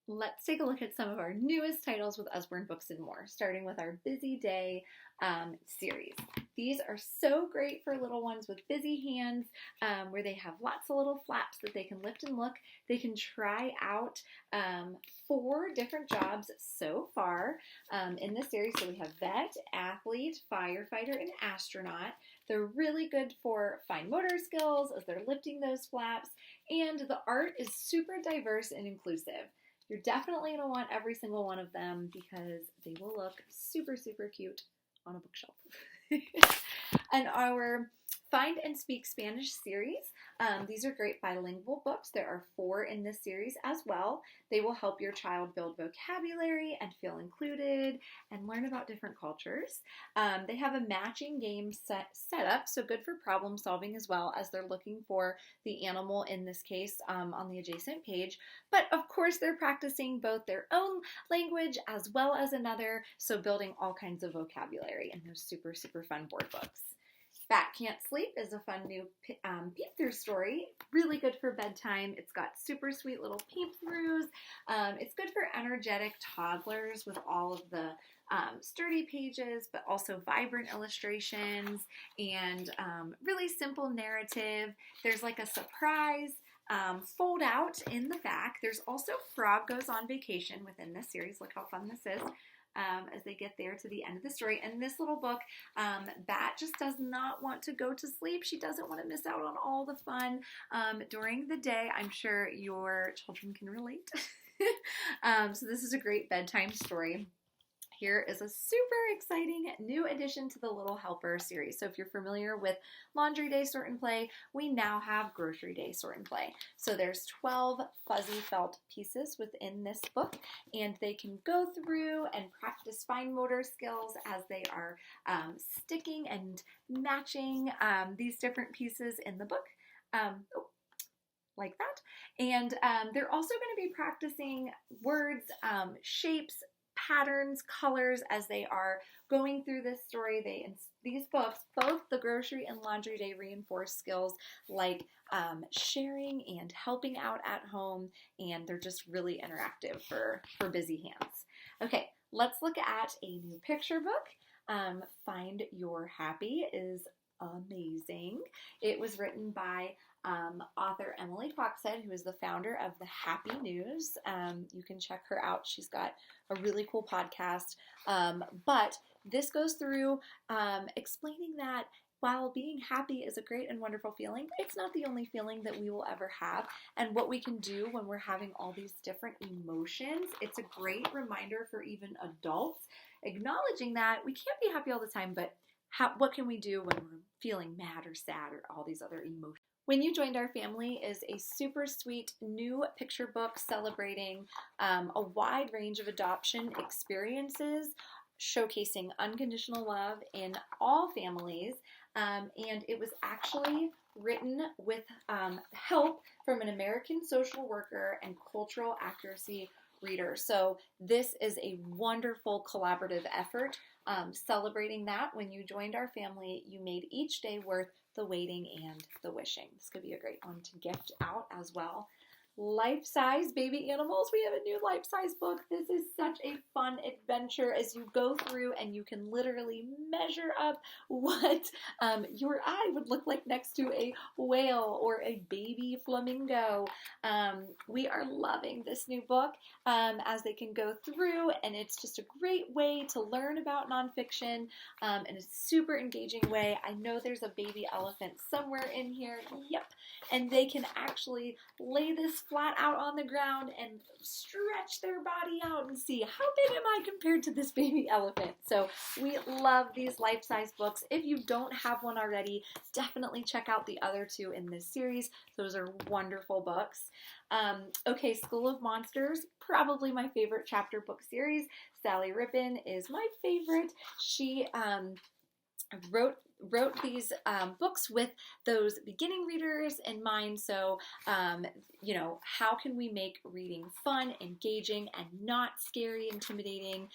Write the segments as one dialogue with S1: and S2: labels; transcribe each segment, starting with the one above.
S1: Let's take a look at some of our newest titles with Usborne Books and More, starting with our Busy Day series. These are so great for little ones with busy hands, where they have lots of little flaps that they can lift and look. They can try out 4 different jobs so far in this series. So we have vet, athlete, firefighter, and astronaut. They're really good for fine motor skills as they're lifting those flaps, and the art is super diverse and inclusive. You're definitely going to want every single one of them because they will look super, super cute on a bookshelf. And our Find and Speak Spanish series, these are great bilingual books. There are 4 in this series as well. They will help your child build vocabulary and feel included and learn about different cultures. They have a matching game set up, so good for problem solving as well as they're looking for the animal in this case on the adjacent page. But of course they're practicing both their own language as well as another, so building all kinds of vocabulary in those super, super fun board books. Cant Sleep is a fun new peep-through story. Really good for bedtime. It's got super sweet little peep-throughs. It's good for energetic toddlers with all of the sturdy pages, but also vibrant illustrations and really simple narrative. There's like a surprise fold out in the back. There's also Frog Goes on Vacation within this series. Look how fun this is. As they get there to the end of the story. And this little book, Bat just does not want to go to sleep. She doesn't want to miss out on all the fun during the day. I'm sure your children can relate. So this is a great bedtime story. Here is a super exciting new addition to the Little Helper series. So if you're familiar with Laundry Day Sort and Play, we now have Grocery Day Sort and Play. So there's 12 fuzzy felt pieces within this book, and they can go through and practice fine motor skills as they are sticking and matching these different pieces in the book. Like that. And they're also going to be practicing words, shapes, patterns, colors as they are going through this story. In these books, both the Grocery and Laundry Day reinforce skills like sharing and helping out at home, and they're just really interactive for busy hands. Okay, let's look at a new picture book. Find Your Happy is amazing. It was written by author Emily Foxhead, who is the founder of The Happy News. You can check her out. She's got a really cool podcast. But this goes through explaining that while being happy is a great and wonderful feeling, it's not the only feeling that we will ever have. And what we can do when we're having all these different emotions, it's a great reminder for even adults, acknowledging that we can't be happy all the time, but what can we do when we're feeling mad or sad or all these other emotions? When You Joined Our Family is a super sweet new picture book celebrating a wide range of adoption experiences, showcasing unconditional love in all families. And it was actually written with help from an American social worker and cultural accuracy reader. So this is a wonderful collaborative effort celebrating that when you joined our family, you made each day worth the waiting and the wishing. This could be a great one to gift out as well. LifeSize Baby Animals. We have a new LifeSize book. This is such a fun adventure as you go through and you can literally measure up what your eye would look like next to a whale or a baby flamingo. We are loving this new book as they can go through, and it's just a great way to learn about nonfiction in a super engaging way. I know there's a baby elephant somewhere in here. Yep. And they can actually lay this flat out on the ground and stretch their body out and see how big am I compared to this baby elephant. So we love these life-size books. If you don't have one already, definitely check out the other 2 in this series. Those are wonderful books. Okay, School of Monsters, probably my favorite chapter book series. Sally Rippin is my favorite. She wrote wrote these books with those beginning readers in mind. So, how can we make reading fun, engaging, and not scary, intimidating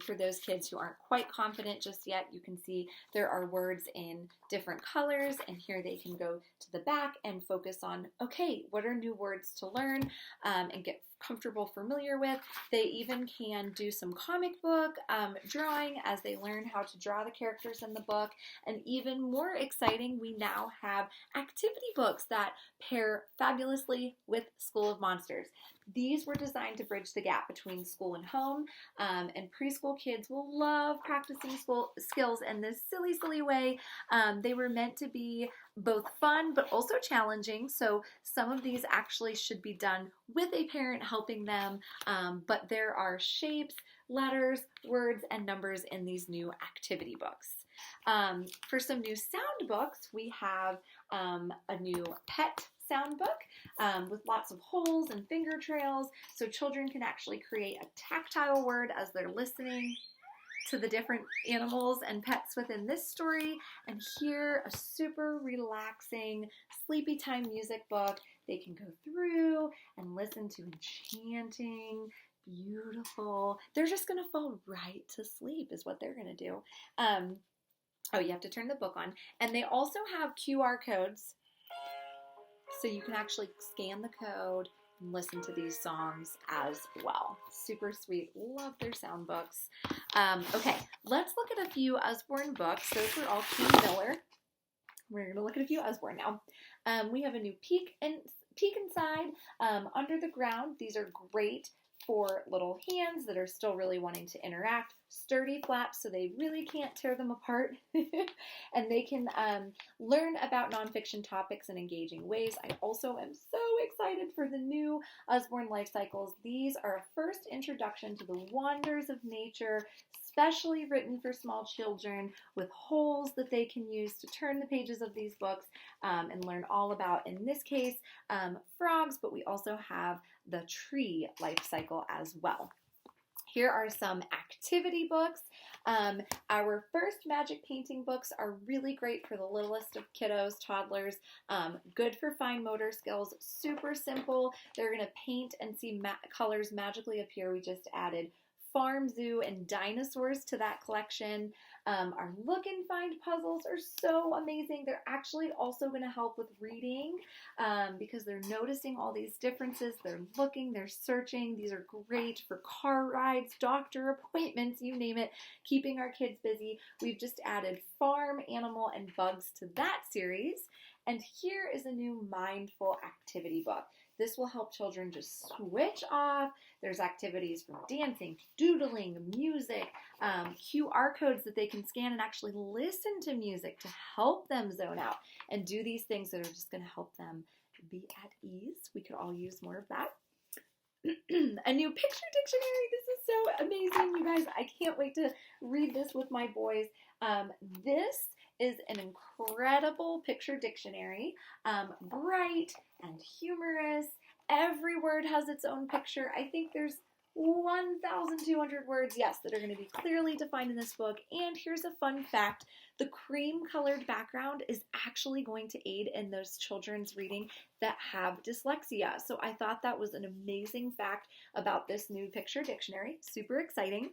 S1: for those kids who aren't quite confident just yet? You can see there are words in different colors, and here they can go to the back and focus on, okay, what are new words to learn and get comfortable, familiar with. They even can do some comic book drawing as they learn how to draw the characters in the book. And even more exciting, we now have activity books that pair fabulously with School of Monsters. These were designed to bridge the gap between school and home, and preschool kids will love practicing school skills in this silly way. They were meant to be both fun but also challenging, so some of these actually should be done with a parent helping them, but there are shapes, letters, words, and numbers in these new activity books. For some new sound books, we have a new pet sound book with lots of holes and finger trails, so children can actually create a tactile word as they're listening to the different animals and pets within this story. And here, a super relaxing sleepy time music book they can go through and listen to enchanting, beautiful. They're just going to fall right to sleep is what they're going to do. You have to turn the book on. And they also have QR codes, so you can actually scan the code and listen to these songs as well. Super sweet. Love their sound books. Okay, let's look at a few Usborne books. Those are all King Miller. We're going to look at a few Usborne now. We have a new Peek Inside, Under the Ground. These are great for little hands that are still really wanting to interact. Sturdy flaps so they really can't tear them apart. And they can learn about nonfiction topics in engaging ways. I also am so excited for the new Usborne Life Cycles. These are a first introduction to the wonders of nature, specially written for small children with holes that they can use to turn the pages of these books and learn all about, in this case, frogs, but we also have the tree life cycle as well. Here are some activity books. Our first magic painting books are really great for the littlest of kiddos, toddlers, good for fine motor skills, super simple. They're going to paint and see colors magically appear. We just added farm, zoo, and dinosaurs to that collection. Our look and find puzzles are so amazing. They're actually also going to help with reading because they're noticing all these differences. They're looking, they're searching. These are great for car rides, doctor appointments, you name it, keeping our kids busy. We've just added farm, animal, and bugs to that series. And here is a new mindful activity book. This will help children just switch off. There's activities from dancing, doodling, music, QR codes that they can scan and actually listen to music to help them zone out and do these things that are just going to help them be at ease. We could all use more of that. A new picture dictionary. This is so amazing, you guys. I can't wait to read this with my boys. This is an incredible picture dictionary, bright and humorous. Every word has its own picture. I think there's 1,200 words, yes, that are going to be clearly defined in this book. And here's a fun fact. The cream-colored background is actually going to aid in those children's reading that have dyslexia. So I thought that was an amazing fact about this new picture dictionary. Super exciting.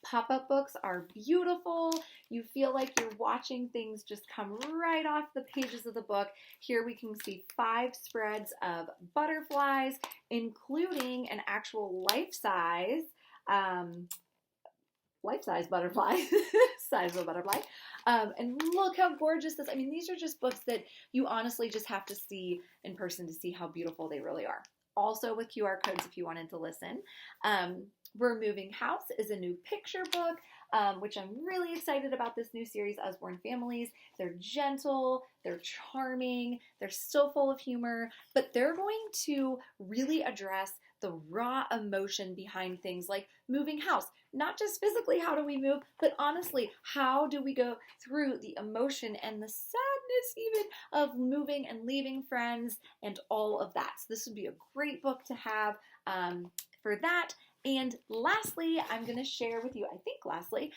S1: Pop-up books are beautiful. You feel like you're watching things just come right off the pages of the book. Here we can see 5 spreads of butterflies, including an actual life-size butterfly, size of a butterfly. And look how gorgeous this, these are just books that you honestly just have to see in person to see how beautiful they really are. Also with QR codes if you wanted to listen. We're Moving House is a new picture book, which I'm really excited about this new series, Usborne Families. They're gentle, they're charming, they're still full of humor, but they're going to really address the raw emotion behind things like moving house. Not just physically, how do we move, but honestly, how do we go through the emotion and the sadness even of moving and leaving friends and all of that. So this would be a great book to have for that. And lastly, I'm going to share with you, I think lastly,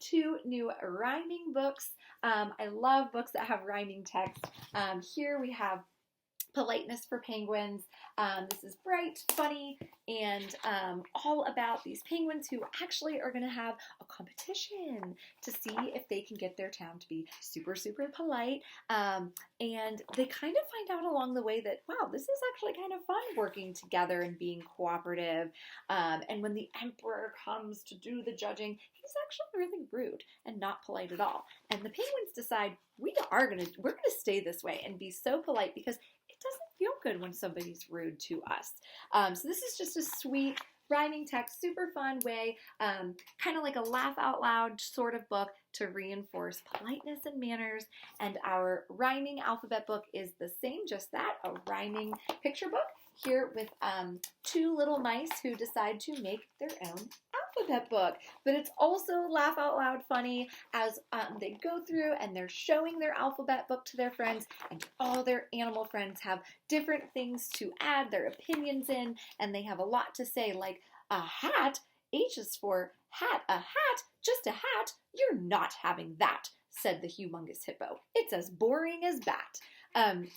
S1: 2 new rhyming books. I love books that have rhyming text. Here we have Politeness for Penguins. This is bright, funny, and all about these penguins who actually are going to have a competition to see if they can get their town to be super, super polite. And they kind of find out along the way that, wow, this is actually kind of fun working together and being cooperative. And when the emperor comes to do the judging, he's actually really rude and not polite at all. And the penguins decide we're gonna stay this way and be so polite because it doesn't feel good when somebody's rude to us. So this is just a sweet rhyming text, super fun way, kind of like a laugh out loud sort of book to reinforce politeness and manners. And our rhyming alphabet book is the same, just that, a rhyming picture book here with 2 little mice who decide to make their own alphabet book. But it's also laugh out loud funny as they go through and they're showing their alphabet book to their friends, and all their animal friends have different things to add their opinions in, and they have a lot to say, like a hat. H is for hat. A hat? Just a hat? You're not having that, said the humongous hippo. It's as boring as bat.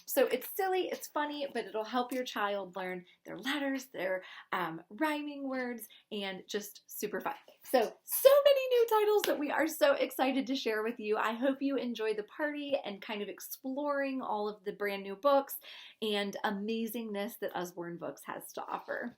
S1: So it's silly, it's funny, but it'll help your child learn their letters, their rhyming words, and just super fun. So many new titles that we are so excited to share with you. I hope you enjoy the party and kind of exploring all of the brand new books and amazingness that Usborne Books has to offer.